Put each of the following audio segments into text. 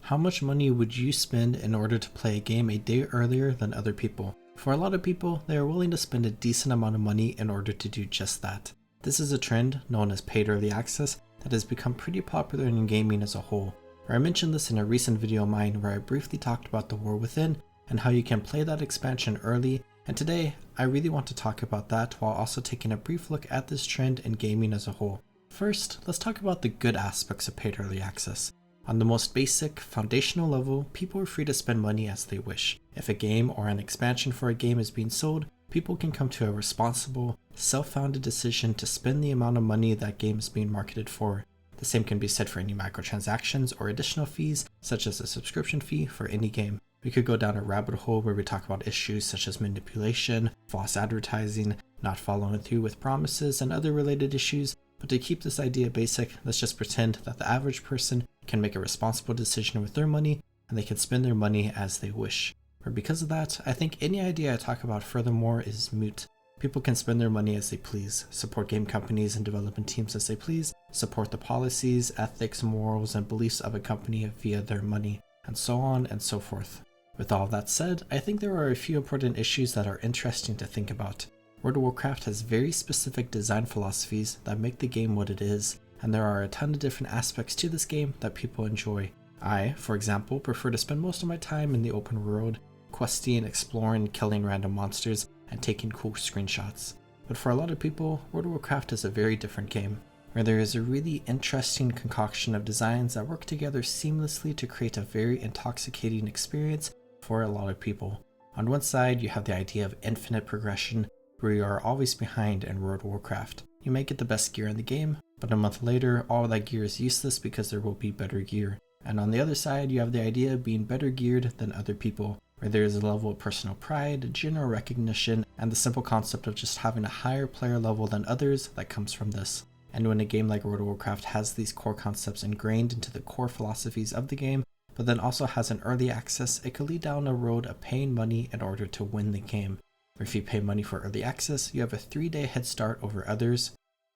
How much money would you spend in order to play a game a day earlier than other people? For a lot of people, they are willing to spend a decent amount of money in order to do just that. This is a trend known as paid early access that has become pretty popular in gaming as a whole. I mentioned this in a recent video of mine where I briefly talked about the War Within and how you can play that expansion early, and today I really want to talk about that while also taking a brief look at this trend in gaming as a whole. First, let's talk about the good aspects of paid early access. On the most basic, foundational level, people are free to spend money as they wish. If a game or an expansion for a game is being sold, people can come to a responsible, self-founded decision to spend the amount of money that game is being marketed for. The same can be said for any microtransactions or additional fees, such as a subscription fee for any game. We could go down a rabbit hole where we talk about issues such as manipulation, false advertising, not following through with promises, and other related issues. But to keep this idea basic, let's just pretend that the average person can make a responsible decision with their money and they can spend their money as they wish. Or because of that, I think any idea I talk about furthermore is moot. People can spend their money as they please, support game companies and development teams as they please, support the policies, ethics, morals, and beliefs of a company via their money, and so on and so forth. With all that said, I think there are a few important issues that are interesting to think about. World of Warcraft has very specific design philosophies that make the game what it is, and there are a ton of different aspects to this game that people enjoy. I, for example, prefer to spend most of my time in the open world, questing, exploring, killing random monsters, and taking cool screenshots. But for a lot of people, World of Warcraft is a very different game, where there is a really interesting concoction of designs that work together seamlessly to create a very intoxicating experience for a lot of people. On one side, you have the idea of infinite progression, where you are always behind in World of Warcraft. You may get the best gear in the game, but a month later, all that gear is useless because there will be better gear. And on the other side, you have the idea of being better geared than other people, where there is a level of personal pride, general recognition, and the simple concept of just having a higher player level than others that comes from this. And when a game like World of Warcraft has these core concepts ingrained into the core philosophies of the game, but then also has an early access, it could lead down a road of paying money in order to win the game. If you pay money for early access, you have a 3-day head start over others.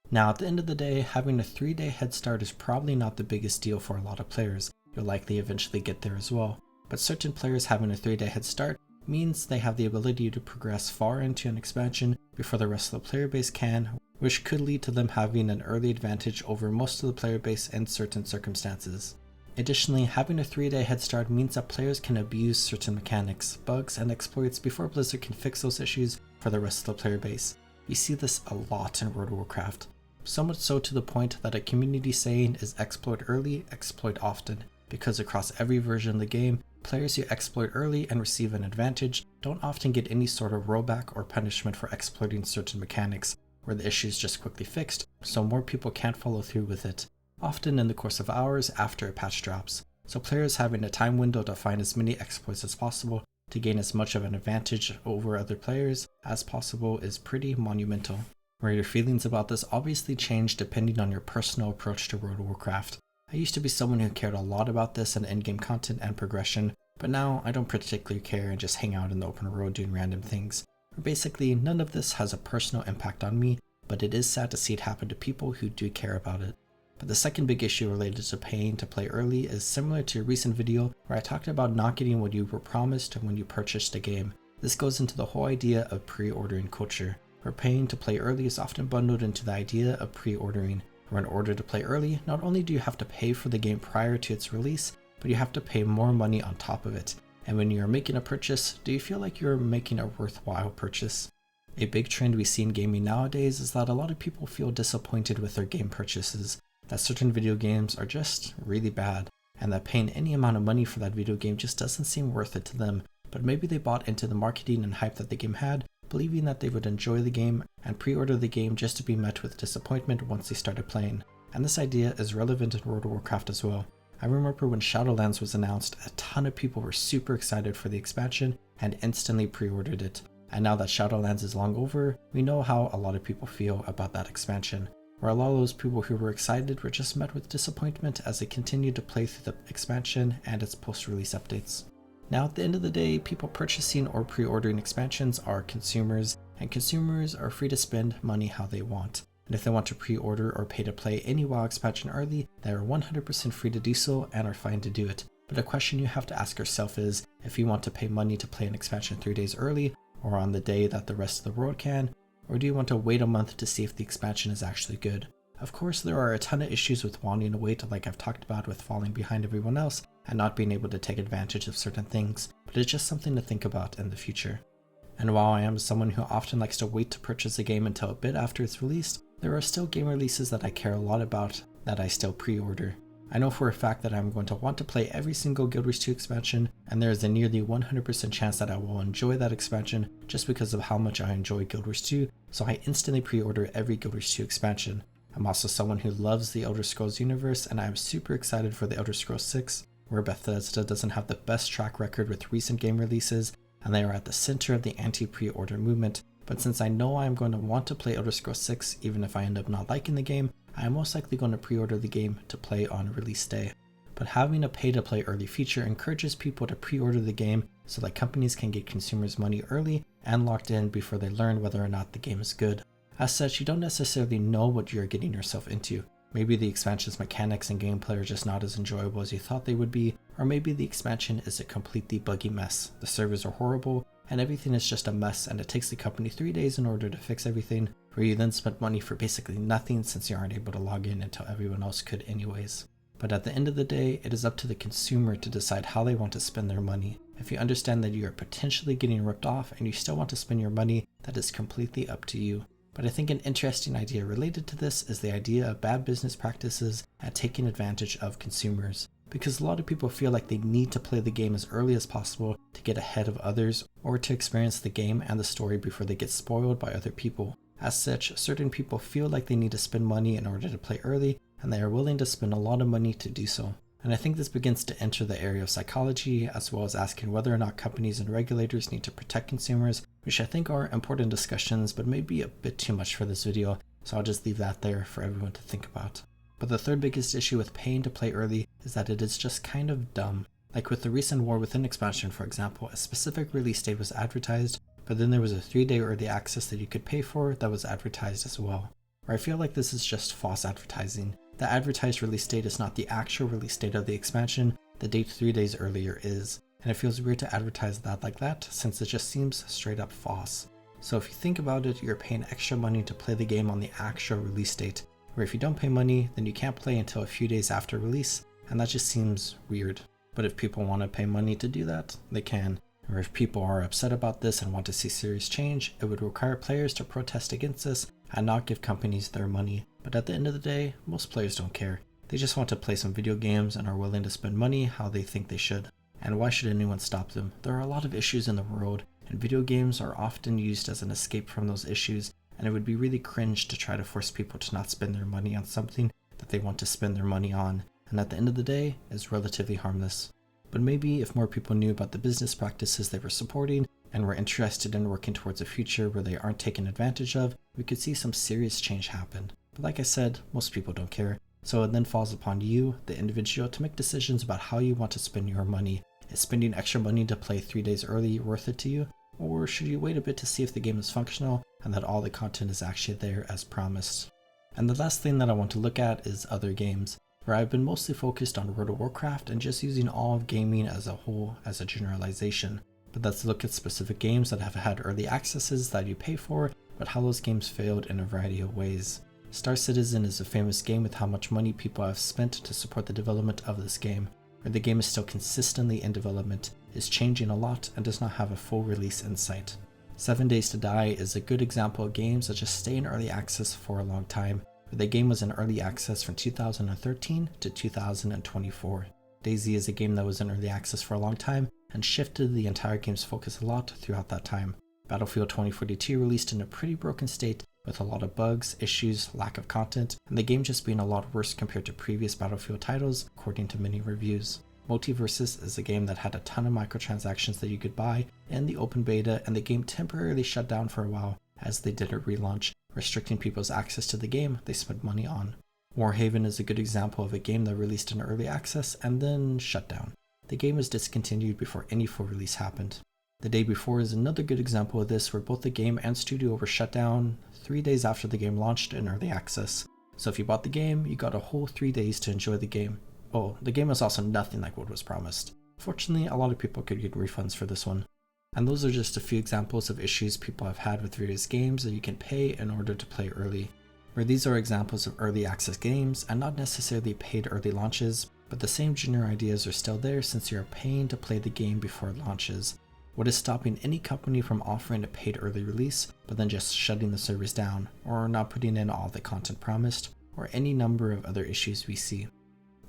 Now, at the end of the day, having a 3-day head start is probably not the biggest deal for a lot of players. You'll likely eventually get there as well. But certain players having a 3-day head start means they have the ability to progress far into an expansion before the rest of the player base can, which could lead to them having an early advantage over most of the player base in certain circumstances. Additionally, having a 3-day head start means that players can abuse certain mechanics, bugs, and exploits before Blizzard can fix those issues for the rest of the player base. We see this a lot in World of Warcraft, so much so to the point that a community saying is exploit early, exploit often, because across every version of the game, players who exploit early and receive an advantage don't often get any sort of rollback or punishment for exploiting certain mechanics, where the issue is just quickly fixed, so more people can't follow through with it, often in the course of hours after a patch drops. So players having a time window to find as many exploits as possible to gain as much of an advantage over other players as possible is pretty monumental. Where your feelings about this obviously change depending on your personal approach to World of Warcraft. I used to be someone who cared a lot about this and in-game content and progression, but now I don't particularly care and just hang out in the open world doing random things. Basically, none of this has a personal impact on me, but it is sad to see it happen to people who do care about it. But the second big issue related to paying to play early is similar to a recent video where I talked about not getting what you were promised when you purchased a game. This goes into the whole idea of pre-ordering culture, where paying to play early is often bundled into the idea of pre-ordering, where in order to play early, not only do you have to pay for the game prior to its release, but you have to pay more money on top of it. And when you're making a purchase, do you feel like you're making a worthwhile purchase? A big trend we see in gaming nowadays is that a lot of people feel disappointed with their game purchases, that certain video games are just really bad, and that paying any amount of money for that video game just doesn't seem worth it to them, but maybe they bought into the marketing and hype that the game had, believing that they would enjoy the game and pre-order the game just to be met with disappointment once they started playing. And this idea is relevant in World of Warcraft as well. I remember when Shadowlands was announced, a ton of people were super excited for the expansion and instantly pre-ordered it. And now that Shadowlands is long over, we know how a lot of people feel about that expansion, where a lot of those people who were excited were just met with disappointment as they continued to play through the expansion and its post-release updates. Now at the end of the day, people purchasing or pre-ordering expansions are consumers, and consumers are free to spend money how they want. And if they want to pre-order or pay to play any WoW expansion early, they are 100% free to do so and are fine to do it. but a question you have to ask yourself is if you want to pay money to play an expansion 3 days early or on the day that the rest of the world can, or do you want to wait a month to see if the expansion is actually good? Of course, there are a ton of issues with wanting to wait, like I've talked about with falling behind everyone else and not being able to take advantage of certain things, but it's just something to think about in the future. And while I am someone who often likes to wait to purchase a game until a bit after it's released, there are still game releases that I care a lot about that I still pre-order. I know for a fact that I'm going to want to play every single Guild Wars 2 expansion, and there is a nearly 100% chance that I will enjoy that expansion just because of how much I enjoy Guild Wars 2, so I instantly pre-order every Guild Wars 2 expansion. I'm also someone who loves the Elder Scrolls universe, and I am super excited for the Elder Scrolls 6, where Bethesda doesn't have the best track record with recent game releases, and they are at the center of the anti-pre-order movement. But since I know I am going to want to play Elder Scrolls 6 even if I end up not liking the game, I am most likely going to pre-order the game to play on release day. But having a pay-to-play early feature encourages people to pre-order the game so that companies can get consumers money early and locked in before they learn whether or not the game is good. As such, you don't necessarily know what you're getting yourself into. Maybe the expansion's mechanics and gameplay are just not as enjoyable as you thought they would be, or maybe the expansion is a completely buggy mess. The servers are horrible, and everything is just a mess, and it takes the company 3 days in order to fix everything, where you then spend money for basically nothing since you aren't able to log in until everyone else could anyways. But at the end of the day, it is up to the consumer to decide how they want to spend their money. If you understand that you are potentially getting ripped off and you still want to spend your money, that is completely up to you. But I think an interesting idea related to this is the idea of bad business practices at taking advantage of consumers. Because a lot of people feel like they need to play the game as early as possible to get ahead of others or to experience the game and the story before they get spoiled by other people. As such, certain people feel like they need to spend money in order to play early, and they are willing to spend a lot of money to do so. And I think this begins to enter the area of psychology, as well as asking whether or not companies and regulators need to protect consumers, which I think are important discussions, but may be a bit too much for this video, so I'll just leave that there for everyone to think about. But the third biggest issue with paying to play early is that it is just kind of dumb. Like with the recent War Within expansion, for example, a specific release date was advertised, but then there was a 3-day early access that you could pay for that was advertised as well. Where I feel like this is just false advertising. The advertised release date is not the actual release date of the expansion, the date 3 days earlier is, and it feels weird to advertise that like that since it just seems straight up false. So if you think about it, you're paying extra money to play the game on the actual release date, where if you don't pay money, then you can't play until a few days after release, and that just seems weird. But if people want to pay money to do that, they can. Or if people are upset about this and want to see serious change, it would require players to protest against this and not give companies their money. But at the end of the day, most players don't care. They just want to play some video games and are willing to spend money how they think they should. And why should anyone stop them? There are a lot of issues in the world, and video games are often used as an escape from those issues, and it would be really cringe to try to force people to not spend their money on something that they want to spend their money on, and at the end of the day, is relatively harmless. But maybe if more people knew about the business practices they were supporting and were interested in working towards a future where they aren't taken advantage of, we could see some serious change happen. But like I said, most people don't care, so it then falls upon you, the individual, to make decisions about how you want to spend your money. Is spending extra money to play 3 days early worth it to you? Or should you wait a bit to see if the game is functional and that all the content is actually there as promised? And the last thing that I want to look at is other games, where I've been mostly focused on World of Warcraft and just using all of gaming as a whole as a generalization. But let's look at specific games that have had early accesses that you pay for, but how those games failed in a variety of ways. Star Citizen is a famous game with how much money people have spent to support the development of this game, where the game is still consistently in development, is changing a lot, and does not have a full release in sight. 7 Days to Die is a good example of games that just stay in early access for a long time, where the game was in early access from 2013 to 2024. DayZ is a game that was in early access for a long time and shifted the entire game's focus a lot throughout that time. Battlefield 2042 released in a pretty broken state with a lot of bugs, issues, lack of content, and the game just being a lot worse compared to previous Battlefield titles, according to many reviews. Multiverses is a game that had a ton of microtransactions that you could buy in the open beta, and the game temporarily shut down for a while as they did a relaunch, restricting people's access to the game they spent money on. Warhaven is a good example of a game that released in early access and then shut down. The game was discontinued before any full release happened. The Day Before is another good example of this, where both the game and studio were shut down 3 days after the game launched in early access. So if you bought the game, you got a whole 3 days to enjoy the game. Oh, the game was also nothing like what was promised. Fortunately, a lot of people could get refunds for this one. And those are just a few examples of issues people have had with various games that you can pay in order to play early. Where these are examples of early access games and not necessarily paid early launches, but the same general ideas are still there since you are paying to play the game before it launches. What is stopping any company from offering a paid early release, but then just shutting the servers down, or not putting in all the content promised, or any number of other issues we see.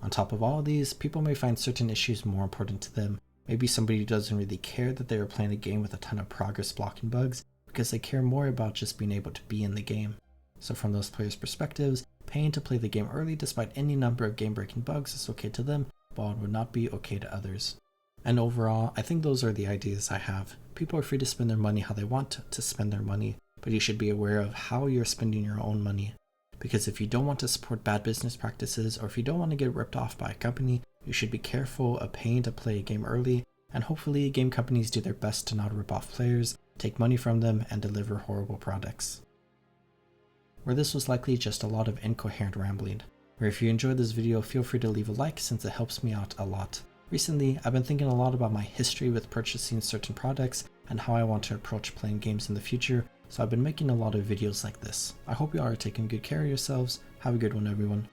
On top of all of these, people may find certain issues more important to them. Maybe somebody doesn't really care that they are playing a game with a ton of progress blocking bugs, because they care more about just being able to be in the game. So from those players' perspectives, paying to play the game early despite any number of game-breaking bugs is okay to them, but would not be okay to others. And overall, I think those are the ideas I have. People are free to spend their money how they want to spend their money, but you should be aware of how you're spending your own money. Because if you don't want to support bad business practices, or if you don't want to get ripped off by a company, you should be careful of paying to play a game early, and hopefully game companies do their best to not rip off players, take money from them, and deliver horrible products. Where this was likely just a lot of incoherent rambling. Where if you enjoyed this video, feel free to leave a like since it helps me out a lot. Recently, I've been thinking a lot about my history with purchasing certain products and how I want to approach playing games in the future, so I've been making a lot of videos like this. I hope you all are taking good care of yourselves. Have a good one, everyone.